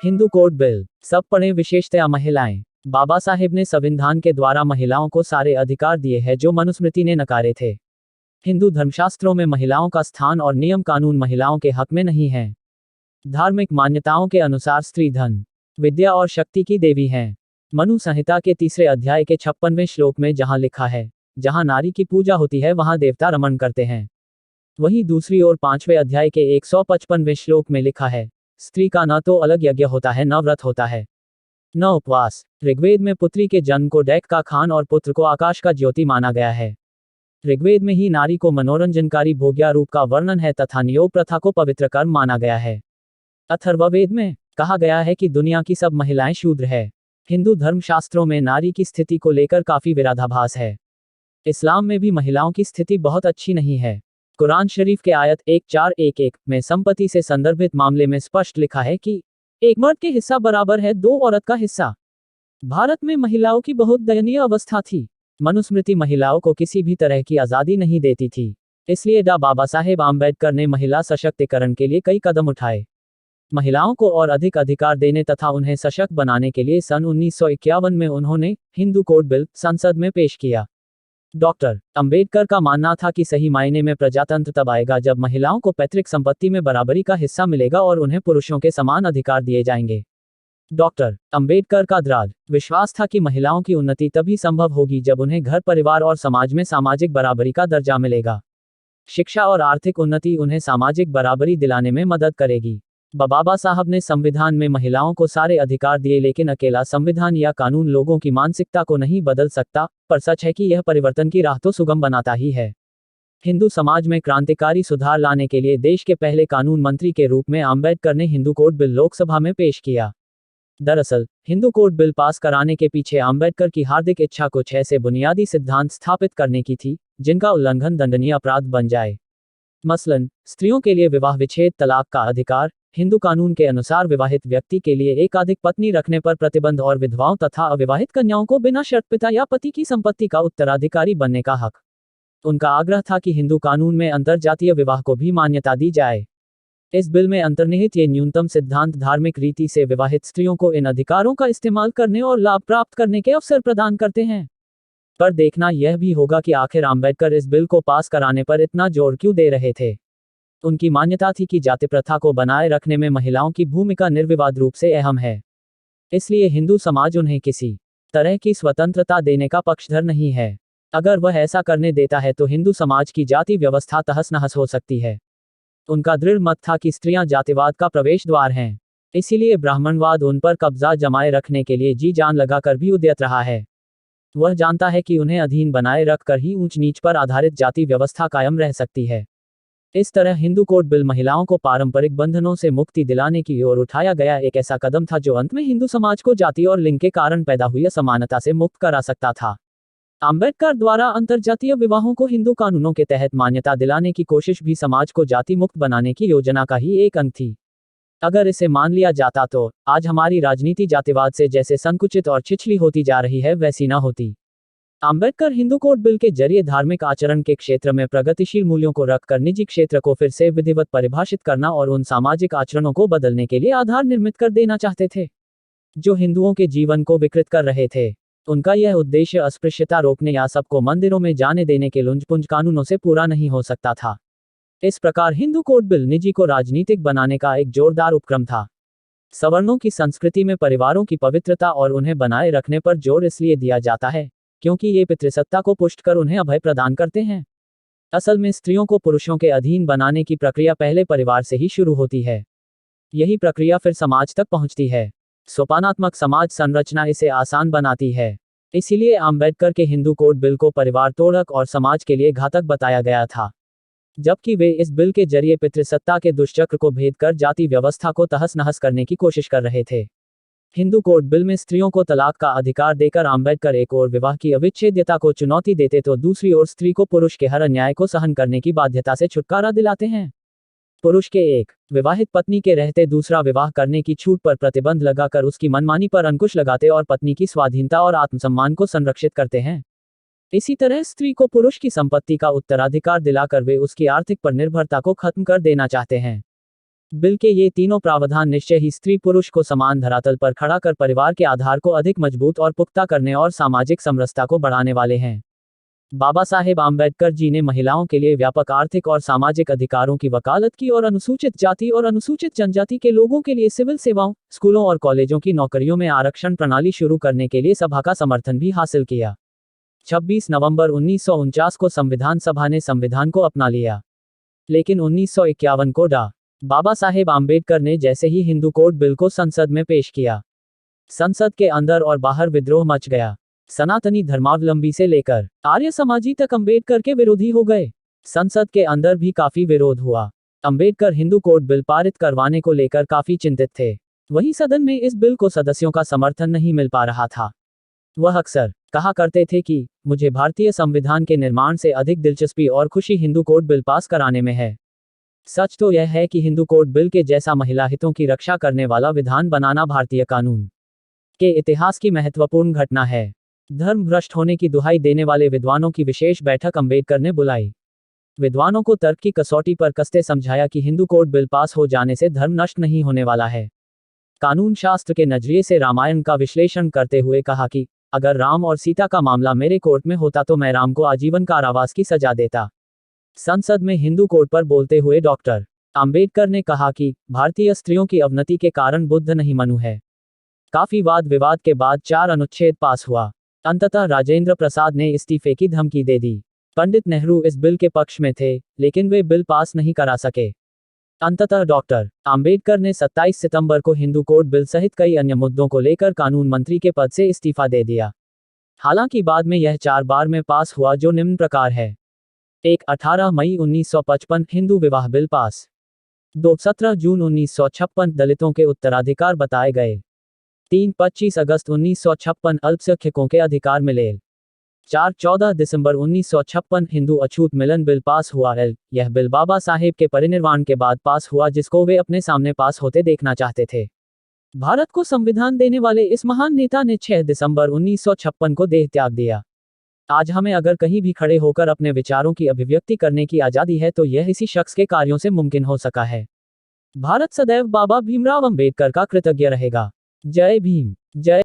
Hindu code bill. सब पढ़ें। विशेषतया महिलाएं। बाबा साहेब ने संविधान के द्वारा महिलाओं को सारे अधिकार दिए हैं जो मनुस्मृति ने नकारे थे। हिंदू धर्मशास्त्रों में महिलाओं का स्थान और नियम कानून महिलाओं के हक में नहीं है। धार्मिक मान्यताओं के अनुसार स्त्री धन, विद्या और शक्ति की देवी हैं। मनु संहिता के 3 अध्याय के 56वें श्लोक में जहां लिखा है, जहां नारी की पूजा होती है वहां देवता रमण करते हैं, वहीं दूसरी ओर 5वें अध्याय के 155वें श्लोक में लिखा है, स्त्री का न तो अलग यज्ञ होता है, न व्रत होता है, न उपवास। ऋग्वेद में पुत्री के जन्म को दैत्य का खान और पुत्र को आकाश का ज्योति माना गया है। ऋग्वेद में ही नारी को मनोरंजनकारी भोग्या रूप का वर्णन है तथा नियोग प्रथा को पवित्र कर्म माना गया है। अथर्ववेद में कहा गया है कि दुनिया की सब महिलाएं शूद्र है। हिंदू धर्मशास्त्रों में नारी की स्थिति को लेकर काफी विरोधाभास है। इस्लाम में भी महिलाओं की स्थिति बहुत अच्छी नहीं है। कुरान शरीफ के आयत 1411 में संपत्ति से संदर्भित मामले में स्पष्ट लिखा है कि एक मर्द के हिस्सा बराबर है 2 औरत का हिस्सा। भारत में महिलाओं की बहुत दयनीय अवस्था थी। मनुस्मृति महिलाओं को किसी भी तरह की आज़ादी नहीं देती थी। इसलिए बाबा साहेब आम्बेडकर ने महिला सशक्तिकरण के लिए कई कदम उठाए। महिलाओं को और अधिक अधिकार देने तथा उन्हें सशक्त बनाने के लिए सन 1951 में उन्होंने हिंदू कोड बिल संसद में पेश किया। डॉक्टर अंबेडकर का मानना था कि सही मायने में प्रजातंत्र तब आएगा जब महिलाओं को पैतृक संपत्ति में बराबरी का हिस्सा मिलेगा और उन्हें पुरुषों के समान अधिकार दिए जाएंगे। डॉक्टर अंबेडकर का दृढ़ विश्वास था कि महिलाओं की उन्नति तभी संभव होगी जब उन्हें घर परिवार और समाज में सामाजिक बराबरी का दर्जा मिलेगा। शिक्षा और आर्थिक उन्नति उन्हें सामाजिक बराबरी दिलाने में मदद करेगी। बाबा साहब ने संविधान में महिलाओं को सारे अधिकार दिए, लेकिन अकेला संविधान या कानून लोगों की मानसिकता को नहीं बदल सकता, पर सच है कि यह परिवर्तन की राह तो सुगम बनाता ही है। हिंदू समाज में क्रांतिकारी सुधार लाने के लिए देश के पहले कानून मंत्री के रूप में आम्बेडकर ने हिंदू कोड बिल लोकसभा में पेश किया। दरअसल हिंदू कोड बिल पास कराने के पीछे आम्बेडकर की हार्दिक इच्छा कुछ ऐसे बुनियादी सिद्धांत स्थापित करने की थी जिनका उल्लंघन दंडनीय अपराध बन जाए। मसलन स्त्रियों के लिए विवाह विच्छेद, तलाक का अधिकार, हिंदू कानून के अनुसार विवाहित व्यक्ति के लिए एकाधिक पत्नी रखने पर प्रतिबंध और विधवाओं तथा अविवाहित कन्याओं को बिना शर्त पिता या पति की संपत्ति का उत्तराधिकारी बनने का हक। उनका आग्रह था कि हिंदू कानून में अंतरजातीय विवाह को भी मान्यता दी जाए। इस बिल में अंतर्निहित ये न्यूनतम सिद्धांत धार्मिक रीति से विवाहित स्त्रियों को इन अधिकारों का इस्तेमाल करने और लाभ प्राप्त करने के अवसर प्रदान करते हैं। पर देखना यह भी होगा कि आखिर आम्बेडकर इस बिल को पास कराने पर इतना जोर क्यों दे रहे थे। उनकी मान्यता थी कि जाति प्रथा को बनाए रखने में महिलाओं की भूमिका निर्विवाद रूप से अहम है, इसलिए हिंदू समाज उन्हें किसी तरह की स्वतंत्रता देने का पक्षधर नहीं है। अगर वह ऐसा करने देता है तो हिंदू समाज की जाति व्यवस्था तहस नहस हो सकती है। उनका दृढ़ मत था कि स्त्रियां जातिवाद का प्रवेश द्वार हैं, इसीलिए ब्राह्मणवाद उन पर कब्जा जमाए रखने के लिए जी जान लगाकर भी उद्यत रहा है। वह जानता है कि उन्हें अधीन बनाए रखकर ही ऊंच नीच पर आधारित जाति व्यवस्था कायम रह सकती है। इस तरह हिंदू कोड बिल महिलाओं को पारंपरिक बंधनों से मुक्ति दिलाने की ओर उठाया गया एक ऐसा कदम था जो अंत में हिंदू समाज को जाति और लिंग के कारण पैदा हुई असमानता से मुक्त करा सकता था। आम्बेडकर द्वारा अंतरजातीय विवाहों को हिंदू कानूनों के तहत मान्यता दिलाने की कोशिश भी समाज को जाति मुक्त बनाने की योजना का ही एक अंग थी। अगर इसे मान लिया जाता तो आज हमारी राजनीति जातिवाद से जैसे संकुचित और छिछली होती जा रही है वैसी न होती। आम्बेडकर हिंदू कोड बिल के जरिए धार्मिक आचरण के क्षेत्र में प्रगतिशील मूल्यों को रखकर निजी क्षेत्र को फिर से विधिवत परिभाषित करना और उन सामाजिक आचरणों को बदलने के लिए आधार निर्मित कर देना चाहते थे जो हिंदुओं के जीवन को विकृत कर रहे थे। उनका यह उद्देश्य अस्पृश्यता रोकने या सबको मंदिरों में जाने देने के लुंजपुंज कानूनों से पूरा नहीं हो सकता था। इस प्रकार हिंदू कोड बिल निजी को राजनीतिक बनाने का एक जोरदार उपक्रम था। सवर्णों की संस्कृति में परिवारों की पवित्रता और उन्हें बनाए रखने पर जोर इसलिए दिया जाता है क्योंकि ये पितृसत्ता को पुष्ट कर उन्हें अभय प्रदान करते हैं। असल में स्त्रियों को पुरुषों के अधीन बनाने की प्रक्रिया पहले परिवार से ही शुरू होती है। यही प्रक्रिया फिर समाज तक पहुंचती है। सोपानात्मक समाज संरचना इसे आसान बनाती है। इसीलिए आम्बेडकर के हिंदू कोड बिल को परिवार तोड़क और समाज के लिए घातक बताया गया था, जबकि वे इस बिल के जरिए पितृसत्ता के दुष्चक्र को भेद कर जाति व्यवस्था को तहस नहस करने की कोशिश कर रहे थे। हिंदू कोड बिल में स्त्रियों को तलाक का अधिकार देकर आम्बेडकर एक ओर विवाह की अविच्छेद्यता को चुनौती देते तो दूसरी ओर स्त्री को पुरुष के हर अन्याय को सहन करने की बाध्यता से छुटकारा दिलाते हैं। पुरुष के एक विवाहित पत्नी के रहते दूसरा विवाह करने की छूट पर प्रतिबंध लगाकर उसकी मनमानी पर अंकुश लगाते और पत्नी की स्वाधीनता और आत्मसम्मान को संरक्षित करते हैं। इसी तरह स्त्री को पुरुष की संपत्ति का उत्तराधिकार दिलाकर वे उसकी आर्थिक पर निर्भरता को खत्म कर देना चाहते हैं। बिल के ये तीनों प्रावधान निश्चय ही स्त्री पुरुष को समान धरातल पर खड़ा कर परिवार के आधार को अधिक मजबूत और पुख्ता करने और सामाजिक समरसता को बढ़ाने वाले हैं। बाबा साहेब आम्बेडकर जी ने महिलाओं के लिए व्यापक आर्थिक और सामाजिक अधिकारों की वकालत की और अनुसूचित जाति और अनुसूचित जनजाति के लोगों के लिए सिविल सेवाओं, स्कूलों और कॉलेजों की नौकरियों में आरक्षण प्रणाली शुरू करने के लिए सभा का समर्थन भी हासिल किया। 26 नवंबर 1949 को संविधान सभा ने संविधान को अपना लिया, लेकिन 1951 को बाबा साहेब आम्बेडकर ने जैसे ही हिंदू कोड बिल को संसद में पेश किया, संसद के अंदर और बाहर विद्रोह मच गया। सनातनी धर्मावलंबी से लेकर आर्य समाजी तक अम्बेडकर के विरोधी हो गए। संसद के अंदर भी काफी विरोध हुआ। अम्बेडकर हिंदू कोड बिल पारित करवाने को लेकर काफी चिंतित थे। वहीं सदन में इस बिल को सदस्यों का समर्थन नहीं मिल पा रहा था। वह अक्सर कहा करते थे कि मुझे भारतीय संविधान के निर्माण से अधिक दिलचस्पी और खुशी हिंदू कोड बिल पास कराने में है। सच तो यह है कि हिंदू कोड बिल के जैसा महिला हितों की रक्षा करने वाला विधान बनाना भारतीय कानून के इतिहास की महत्वपूर्ण घटना है। धर्म भ्रष्ट होने की दुहाई देने वाले विद्वानों की विशेष बैठक अम्बेडकर ने बुलाई। विद्वानों को तर्क की कसौटी पर कसते समझाया कि हिंदू कोड बिल पास हो जाने से धर्म नष्ट नहीं होने वाला है। कानून शास्त्र के नजरिए से रामायण का विश्लेषण करते हुए कहा कि अगर राम और सीता का मामला मेरे कोर्ट में होता तो मैं राम को आजीवन कारावास की सजा देता। संसद में हिंदू कोड पर बोलते हुए डॉक्टर आम्बेडकर ने कहा कि भारतीय स्त्रियों की अवनति के कारण बुद्ध नहीं मनु है। काफी वाद विवाद के बाद 4 अनुच्छेद पास हुआ। अंततः राजेंद्र प्रसाद ने इस्तीफे की धमकी दे दी। पंडित नेहरू इस बिल के पक्ष में थे, लेकिन वे बिल पास नहीं करा सके। अंततः डॉक्टर आम्बेडकर ने 27 सितंबर को हिंदू कोड बिल सहित कई अन्य मुद्दों को लेकर कानून मंत्री के पद से इस्तीफा दे दिया। हालांकि बाद में यह 4 बार में पास हुआ, जो निम्न प्रकार है। 1. 18 मई 1955 हिंदू विवाह बिल पास। 2. 17 जून 1956 दलितों के उत्तराधिकार बताए गए। 3. 25 अगस्त 1956 अल्पसंख्यकों के अधिकार मिले। 4. 14 दिसंबर 1956 हिंदू अछूत मिलन बिल पास हुआ। यह बिल बाबा साहेब के परिनिर्वाण के बाद पास हुआ, जिसको वे अपने सामने पास होते देखना चाहते थे। भारत को संविधान देने वाले इस महान नेता ने 6 दिसंबर 1956 को देह त्याग दिया। आज हमें अगर कहीं भी खड़े होकर अपने विचारों की अभिव्यक्ति करने की आजादी है तो यह इसी शख्स के कार्यों से मुमकिन हो सका है। भारत सदैव बाबा भीमराव अंबेडकर का कृतज्ञ रहेगा। जय भीम। जय